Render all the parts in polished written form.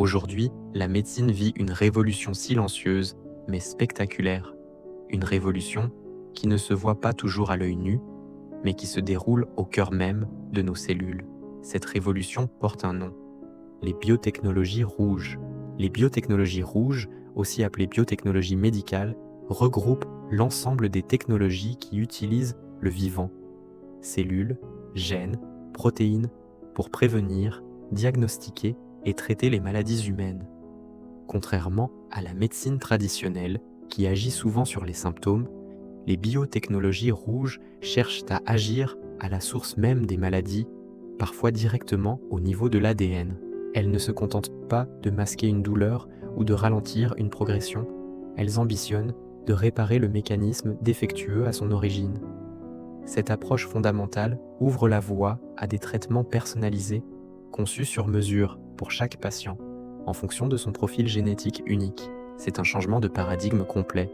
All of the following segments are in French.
Aujourd'hui, la médecine vit une révolution silencieuse, mais spectaculaire. Une révolution qui ne se voit pas toujours à l'œil nu, mais qui se déroule au cœur même de nos cellules. Cette révolution porte un nom, les biotechnologies rouges. Les biotechnologies rouges, aussi appelées biotechnologies médicales, regroupent l'ensemble des technologies qui utilisent le vivant, cellules, gènes, protéines, pour prévenir, diagnostiquer et traiter les maladies humaines. Contrairement à la médecine traditionnelle, qui agit souvent sur les symptômes, les biotechnologies rouges cherchent à agir à la source même des maladies, parfois directement au niveau de l'ADN. Elles ne se contentent pas de masquer une douleur ou de ralentir une progression, elles ambitionnent de réparer le mécanisme défectueux à son origine. Cette approche fondamentale ouvre la voie à des traitements personnalisés, conçus sur mesure pour chaque patient, en fonction de son profil génétique unique. C'est un changement de paradigme complet,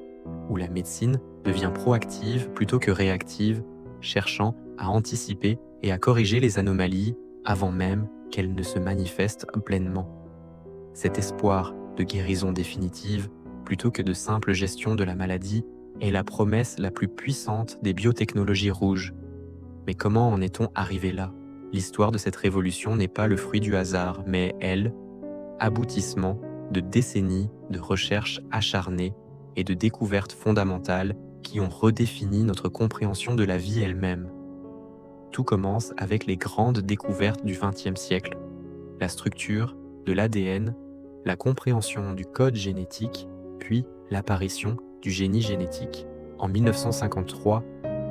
où la médecine devient proactive plutôt que réactive, cherchant à anticiper et à corriger les anomalies avant même qu'elles ne se manifestent pleinement. Cet espoir de guérison définitive, plutôt que de simple gestion de la maladie, est la promesse la plus puissante des biotechnologies rouges. Mais comment en est-on arrivé là? L'histoire de cette révolution n'est pas le fruit du hasard, mais elle, aboutissement de décennies de recherches acharnées et de découvertes fondamentales qui ont redéfini notre compréhension de la vie elle-même. Tout commence avec les grandes découvertes du XXe siècle, la structure de l'ADN, la compréhension du code génétique, puis l'apparition du génie génétique. En 1953,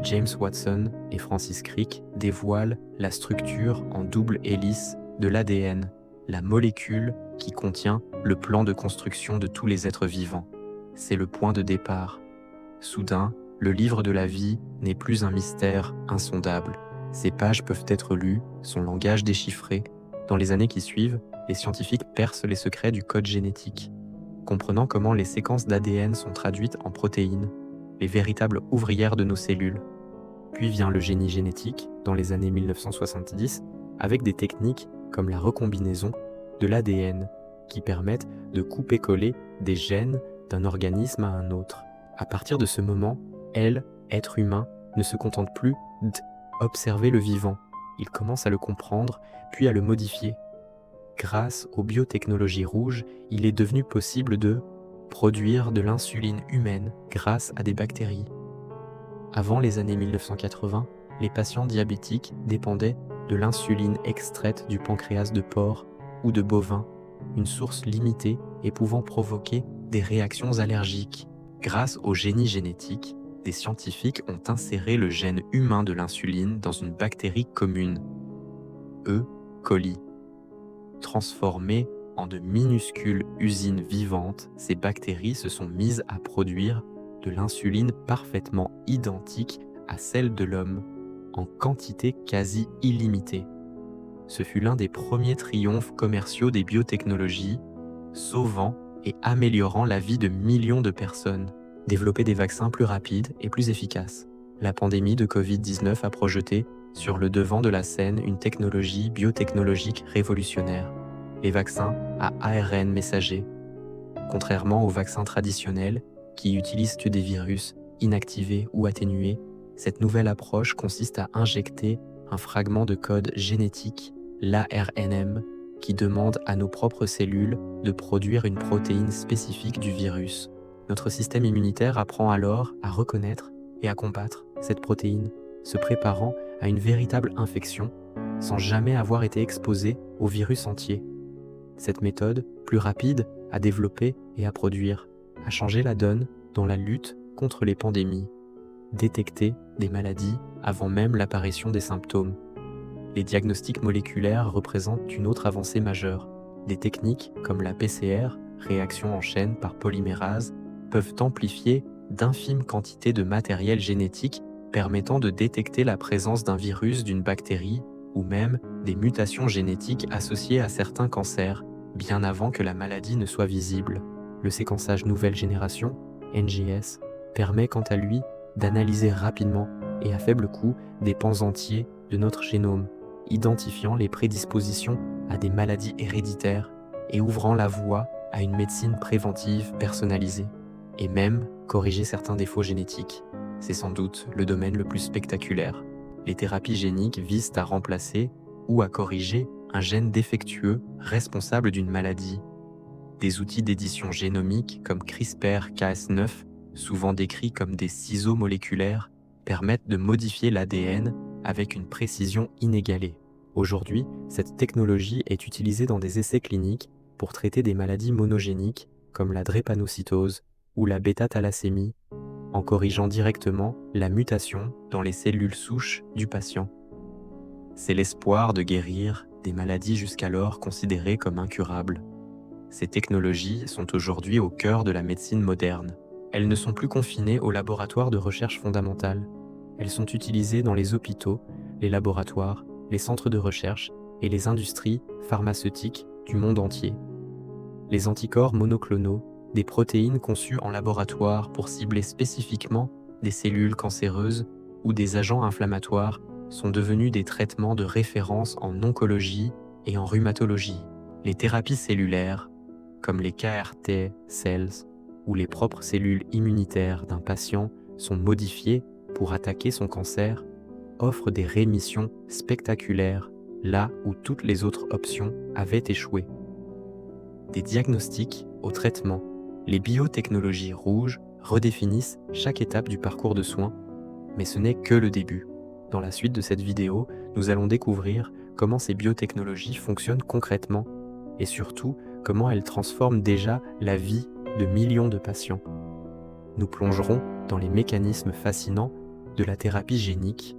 James Watson et Francis Crick dévoilent la structure en double hélice de l'ADN, la molécule qui contient le plan de construction de tous les êtres vivants. C'est le point de départ. Soudain, le livre de la vie n'est plus un mystère insondable. Ses pages peuvent être lues, son langage déchiffré. Dans les années qui suivent, les scientifiques percent les secrets du code génétique, comprenant comment les séquences d'ADN sont traduites en protéines, les véritables ouvrières de nos cellules. Puis vient le génie génétique, dans les années 1970, avec des techniques comme la recombinaison de l'ADN, qui permettent de couper-coller des gènes d'un organisme à un autre. À partir de ce moment, être humain, ne se contente plus d'observer le vivant. Il commence à le comprendre, puis à le modifier. Grâce aux biotechnologies rouges, il est devenu possible de produire de l'insuline humaine grâce à des bactéries. Avant les années 1980, les patients diabétiques dépendaient de l'insuline extraite du pancréas de porc ou de bovin, une source limitée et pouvant provoquer des réactions allergiques. Grâce au génie génétique, des scientifiques ont inséré le gène humain de l'insuline dans une bactérie commune, E. coli. Transformées en de minuscules usines vivantes, ces bactéries se sont mises à produire de l'insuline parfaitement identique à celle de l'homme, en quantité quasi illimitée. Ce fut l'un des premiers triomphes commerciaux des biotechnologies, sauvant et améliorant la vie de millions de personnes. Développer des vaccins plus rapides et plus efficaces. La pandémie de Covid-19 a projeté sur le devant de la scène une technologie biotechnologique révolutionnaire, les vaccins à ARN messager. Contrairement aux vaccins traditionnels, qui utilisent que des virus inactivés ou atténués, cette nouvelle approche consiste à injecter un fragment de code génétique, l'ARNM, qui demande à nos propres cellules de produire une protéine spécifique du virus. Notre système immunitaire apprend alors à reconnaître et à combattre cette protéine, se préparant à une véritable infection sans jamais avoir été exposé au virus entier. Cette méthode, plus rapide à développer et à produire, a changé la donne dans la lutte contre les pandémies. Détecter des maladies avant même l'apparition des symptômes. Les diagnostics moléculaires représentent une autre avancée majeure. Des techniques comme la PCR, réaction en chaîne par polymérase, peuvent amplifier d'infimes quantités de matériel génétique permettant de détecter la présence d'un virus, d'une bactérie ou même des mutations génétiques associées à certains cancers, bien avant que la maladie ne soit visible. Le séquençage nouvelle génération, NGS, permet quant à lui d'analyser rapidement et à faible coût des pans entiers de notre génome, identifiant les prédispositions à des maladies héréditaires et ouvrant la voie à une médecine préventive personnalisée, et même corriger certains défauts génétiques. C'est sans doute le domaine le plus spectaculaire. Les thérapies géniques visent à remplacer ou à corriger un gène défectueux responsable d'une maladie. Des outils d'édition génomique comme CRISPR-Cas9, souvent décrits comme des ciseaux moléculaires, permettent de modifier l'ADN avec une précision inégalée. Aujourd'hui, cette technologie est utilisée dans des essais cliniques pour traiter des maladies monogéniques comme la drépanocytose ou la bêta-thalassémie, en corrigeant directement la mutation dans les cellules souches du patient. C'est l'espoir de guérir des maladies jusqu'alors considérées comme incurables. Ces technologies sont aujourd'hui au cœur de la médecine moderne. Elles ne sont plus confinées aux laboratoires de recherche fondamentale. Elles sont utilisées dans les hôpitaux, les laboratoires, les centres de recherche et les industries pharmaceutiques du monde entier. Les anticorps monoclonaux, des protéines conçues en laboratoire pour cibler spécifiquement des cellules cancéreuses ou des agents inflammatoires, sont devenus des traitements de référence en oncologie et en rhumatologie. Les thérapies cellulaires, comme les CAR-T cells ou les propres cellules immunitaires d'un patient, sont modifiées pour attaquer son cancer, offrent des rémissions spectaculaires là où toutes les autres options avaient échoué. Des diagnostics au traitement, les biotechnologies rouges redéfinissent chaque étape du parcours de soins, mais ce n'est que le début. Dans la suite de cette vidéo, nous allons découvrir comment ces biotechnologies fonctionnent concrètement et surtout comment elles transforment déjà la vie de millions de patients. Nous plongerons dans les mécanismes fascinants de la thérapie génique.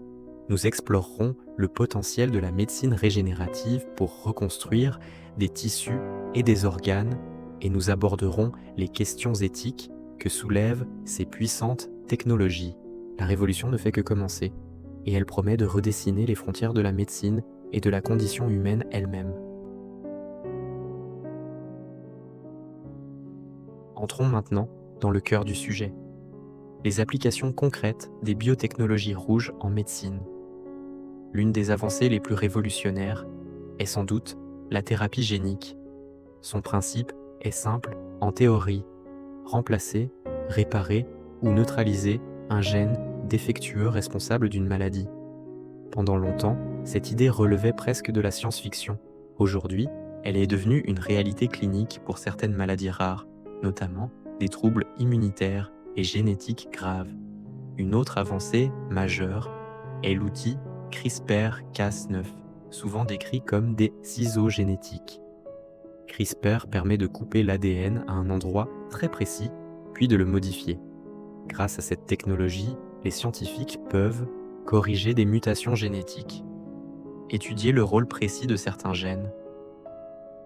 Nous explorerons le potentiel de la médecine régénérative pour reconstruire des tissus et des organes et nous aborderons les questions éthiques que soulèvent ces puissantes technologies. La révolution ne fait que commencer et elle promet de redessiner les frontières de la médecine et de la condition humaine elle-même. Entrons maintenant dans le cœur du sujet. Les applications concrètes des biotechnologies rouges en médecine. L'une des avancées les plus révolutionnaires est sans doute la thérapie génique. Son principe est simple en théorie: remplacer, réparer ou neutraliser un gène défectueux responsable d'une maladie. Pendant longtemps, cette idée relevait presque de la science-fiction. Aujourd'hui, elle est devenue une réalité clinique pour certaines maladies rares, notamment des troubles immunitaires et génétiques graves. Une autre avancée majeure est l'outil CRISPR-Cas9, souvent décrit comme des ciseaux génétiques. CRISPR permet de couper l'ADN à un endroit très précis, puis de le modifier. Grâce à cette technologie, les scientifiques peuvent corriger des mutations génétiques, étudier le rôle précis de certains gènes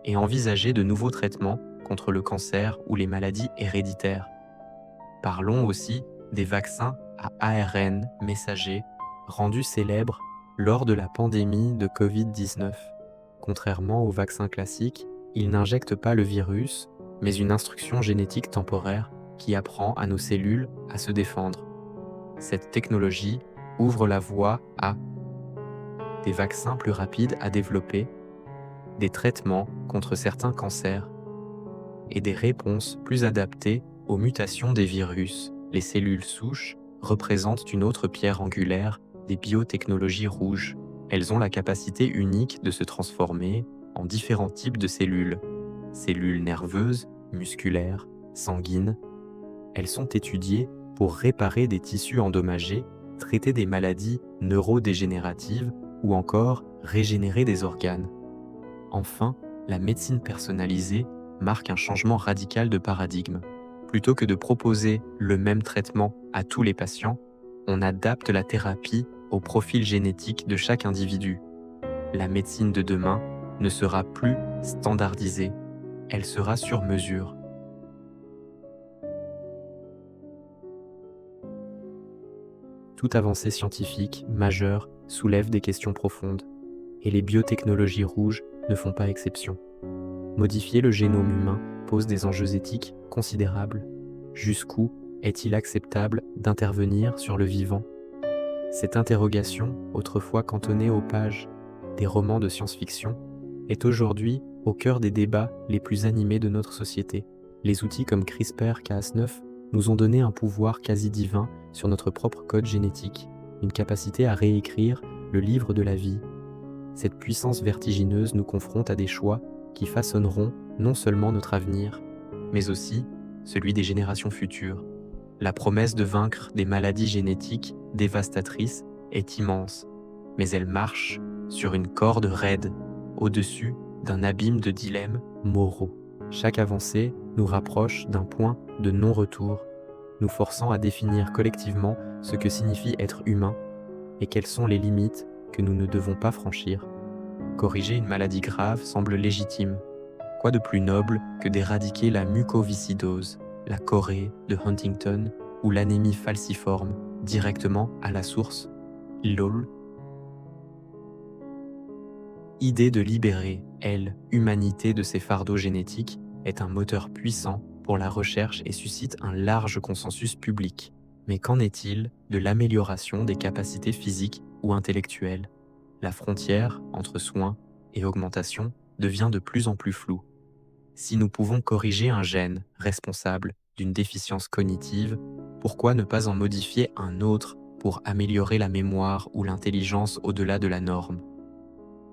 et envisager de nouveaux traitements contre le cancer ou les maladies héréditaires. Parlons aussi des vaccins à ARN messager rendus célèbres lors de la pandémie de Covid-19. Contrairement aux vaccins classiques, ils n'injectent pas le virus, mais une instruction génétique temporaire qui apprend à nos cellules à se défendre. Cette technologie ouvre la voie à des vaccins plus rapides à développer, des traitements contre certains cancers et des réponses plus adaptées aux mutations des virus. Les cellules souches représentent une autre pierre angulaire des biotechnologies rouges. Elles ont la capacité unique de se transformer en différents types de cellules. Cellules nerveuses, musculaires, sanguines. Elles sont étudiées pour réparer des tissus endommagés, traiter des maladies neurodégénératives ou encore régénérer des organes. Enfin, la médecine personnalisée marque un changement radical de paradigme. Plutôt que de proposer le même traitement à tous les patients, on adapte la thérapie au profil génétique de chaque individu. La médecine de demain ne sera plus standardisée, elle sera sur mesure. Toute avancée scientifique majeure soulève des questions profondes, et les biotechnologies rouges ne font pas exception. Modifier le génome humain pose des enjeux éthiques considérables. Jusqu'où est-il acceptable d'intervenir sur le vivant? Cette interrogation, autrefois cantonnée aux pages des romans de science-fiction, est aujourd'hui au cœur des débats les plus animés de notre société. Les outils comme CRISPR-Cas9 nous ont donné un pouvoir quasi divin sur notre propre code génétique, une capacité à réécrire le livre de la vie. Cette puissance vertigineuse nous confronte à des choix qui façonneront non seulement notre avenir, mais aussi celui des générations futures. La promesse de vaincre des maladies génétiques dévastatrices est immense, mais elle marche sur une corde raide, au-dessus d'un abîme de dilemmes moraux. Chaque avancée nous rapproche d'un point de non-retour, nous forçant à définir collectivement ce que signifie être humain et quelles sont les limites que nous ne devons pas franchir. Corriger une maladie grave semble légitime. Quoi de plus noble que d'éradiquer la mucoviscidose, la chorée de Huntington ou l'anémie falciforme directement à la source? LOL. Idée de libérer, l'humanité de ses fardeaux génétiques est un moteur puissant pour la recherche et suscite un large consensus public. Mais qu'en est-il de l'amélioration des capacités physiques ou intellectuelles? La frontière entre soins et augmentation devient de plus en plus floue. Si nous pouvons corriger un gène responsable d'une déficience cognitive, pourquoi ne pas en modifier un autre pour améliorer la mémoire ou l'intelligence au-delà de la norme?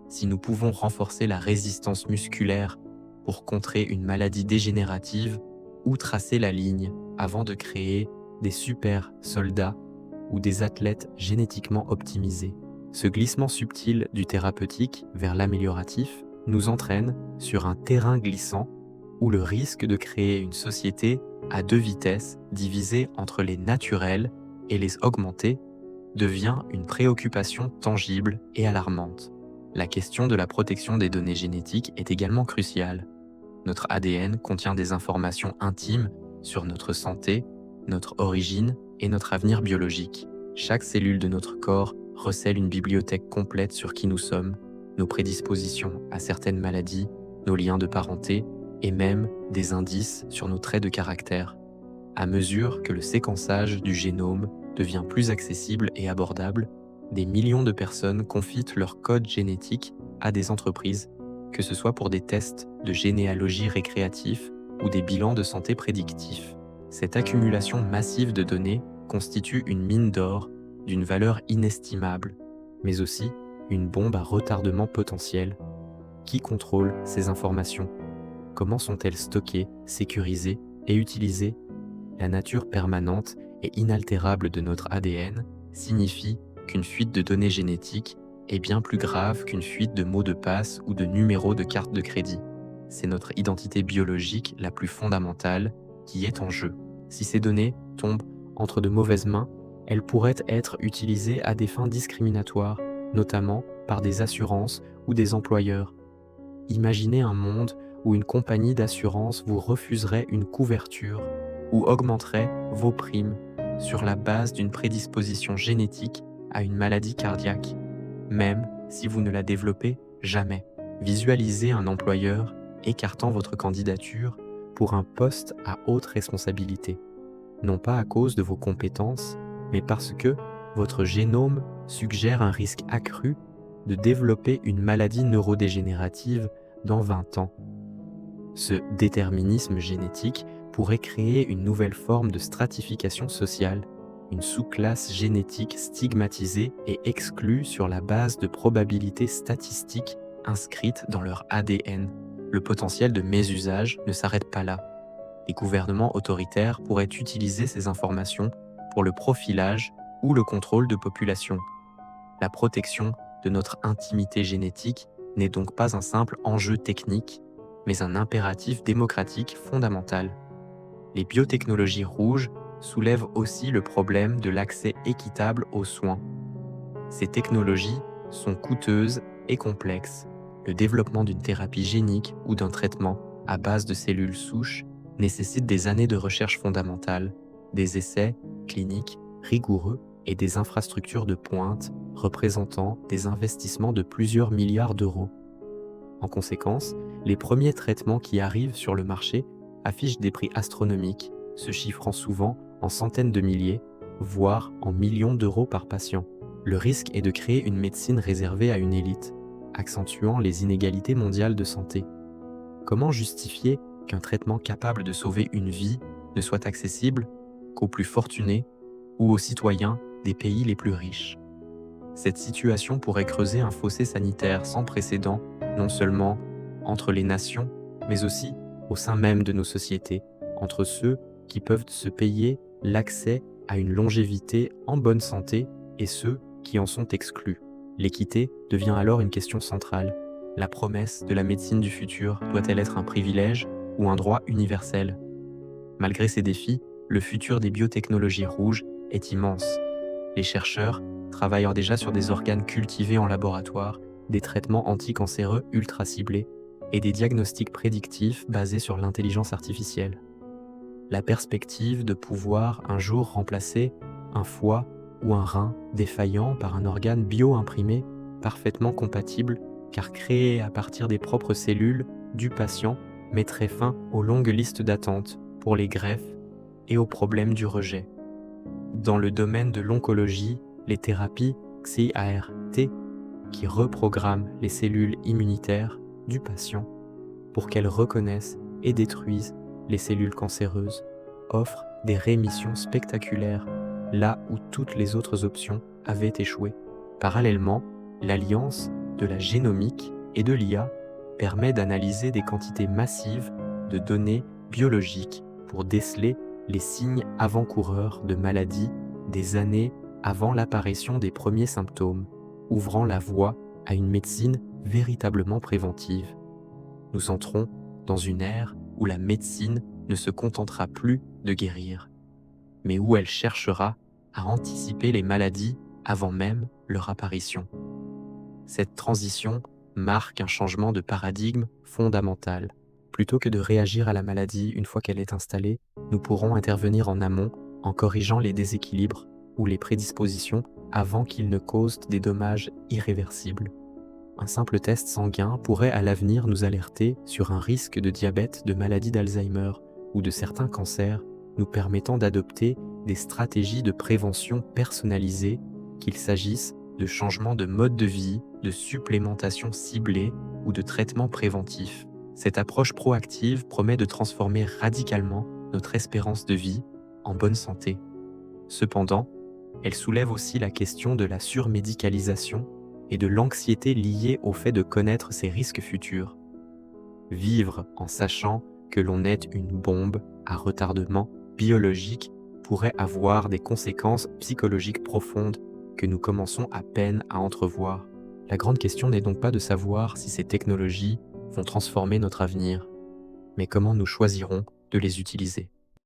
Si nous pouvons renforcer la résistance musculaire pour contrer une maladie dégénérative, ou tracer la ligne avant de créer des super soldats ou des athlètes génétiquement optimisés? Ce glissement subtil du thérapeutique vers l'amélioratif nous entraîne sur un terrain glissant où le risque de créer une société à deux vitesses divisée entre les naturels et les augmentés devient une préoccupation tangible et alarmante. La question de la protection des données génétiques est également cruciale. Notre ADN contient des informations intimes sur notre santé, notre origine et notre avenir biologique. Chaque cellule de notre corps recèle une bibliothèque complète sur qui nous sommes, nos prédispositions à certaines maladies, nos liens de parenté et même des indices sur nos traits de caractère. À mesure que le séquençage du génome devient plus accessible et abordable, des millions de personnes confient leur code génétique à des entreprises, que ce soit pour des tests de généalogie récréatifs ou des bilans de santé prédictifs. Cette accumulation massive de données constitue une mine d'or d'une valeur inestimable, mais aussi une bombe à retardement potentiel. Qui contrôle ces informations? Comment sont-elles stockées, sécurisées et utilisées? La nature permanente et inaltérable de notre ADN signifie qu'une fuite de données génétiques est bien plus grave qu'une fuite de mots de passe ou de numéros de carte de crédit. C'est notre identité biologique la plus fondamentale qui est en jeu. Si ces données tombent entre de mauvaises mains, elles pourraient être utilisées à des fins discriminatoires, notamment par des assurances ou des employeurs. Imaginez un monde où une compagnie d'assurance vous refuserait une couverture ou augmenterait vos primes sur la base d'une prédisposition génétique à une maladie cardiaque, même si vous ne la développez jamais. Visualisez un employeur écartant votre candidature pour un poste à haute responsabilité, non pas à cause de vos compétences, mais parce que votre génome suggère un risque accru de développer une maladie neurodégénérative dans 20 ans. Ce déterminisme génétique pourrait créer une nouvelle forme de stratification sociale, une sous-classe génétique stigmatisée et exclue sur la base de probabilités statistiques inscrites dans leur ADN. Le potentiel de mésusage ne s'arrête pas là. Les gouvernements autoritaires pourraient utiliser ces informations pour le profilage ou le contrôle de population. La protection de notre intimité génétique n'est donc pas un simple enjeu technique, mais un impératif démocratique fondamental. Les biotechnologies rouges soulèvent aussi le problème de l'accès équitable aux soins. Ces technologies sont coûteuses et complexes. Le développement d'une thérapie génique ou d'un traitement à base de cellules souches nécessite des années de recherche fondamentale, des essais cliniques rigoureux et des infrastructures de pointe représentant des investissements de plusieurs milliards d'euros. En conséquence, les premiers traitements qui arrivent sur le marché affichent des prix astronomiques, se chiffrant souvent en centaines de milliers, voire en millions d'euros par patient. Le risque est de créer une médecine réservée à une élite, accentuant les inégalités mondiales de santé. Comment justifier qu'un traitement capable de sauver une vie ne soit accessible qu'aux plus fortunés ou aux citoyens des pays les plus riches? Cette situation pourrait creuser un fossé sanitaire sans précédent, non seulement entre les nations, mais aussi au sein même de nos sociétés, entre ceux qui peuvent se payer l'accès à une longévité en bonne santé et ceux qui en sont exclus. L'équité devient alors une question centrale. La promesse de la médecine du futur doit-elle être un privilège ou un droit universel? Malgré ces défis, le futur des biotechnologies rouges est immense. Les chercheurs travaillent déjà sur des organes cultivés en laboratoire, des traitements anticancéreux ultra ciblés et des diagnostics prédictifs basés sur l'intelligence artificielle. La perspective de pouvoir un jour remplacer un foie ou un rein défaillant par un organe bio-imprimé parfaitement compatible car créé à partir des propres cellules du patient mettrait fin aux longues listes d'attente pour les greffes et aux problèmes du rejet. Dans le domaine de l'oncologie, les thérapies XIART, qui reprogramment les cellules immunitaires du patient pour qu'elles reconnaissent et détruisent les cellules cancéreuses, offrent des rémissions spectaculaires là où toutes les autres options avaient échoué. Parallèlement, l'alliance de la génomique et de l'IA permet d'analyser des quantités massives de données biologiques pour déceler les signes avant-coureurs de maladies des années avant l'apparition des premiers symptômes, ouvrant la voie à une médecine véritablement préventive. Nous entrons dans une ère où la médecine ne se contentera plus de guérir, mais où elle cherchera à anticiper les maladies avant même leur apparition. Cette transition marque un changement de paradigme fondamental. Plutôt que de réagir à la maladie une fois qu'elle est installée, nous pourrons intervenir en amont en corrigeant les déséquilibres ou les prédispositions avant qu'ils ne causent des dommages irréversibles. Un simple test sanguin pourrait à l'avenir nous alerter sur un risque de diabète, de maladie d'Alzheimer ou de certains cancers, nous permettant d'adopter des stratégies de prévention personnalisées, qu'il s'agisse de changements de mode de vie, de supplémentation ciblée ou de traitements préventifs. Cette approche proactive promet de transformer radicalement notre espérance de vie en bonne santé. Cependant, elle soulève aussi la question de la surmédicalisation et de l'anxiété liée au fait de connaître ces risques futurs. Vivre en sachant que l'on est une bombe à retardement biologique pourrait avoir des conséquences psychologiques profondes que nous commençons à peine à entrevoir. La grande question n'est donc pas de savoir si ces technologies vont transformer notre avenir, mais comment nous choisirons de les utiliser.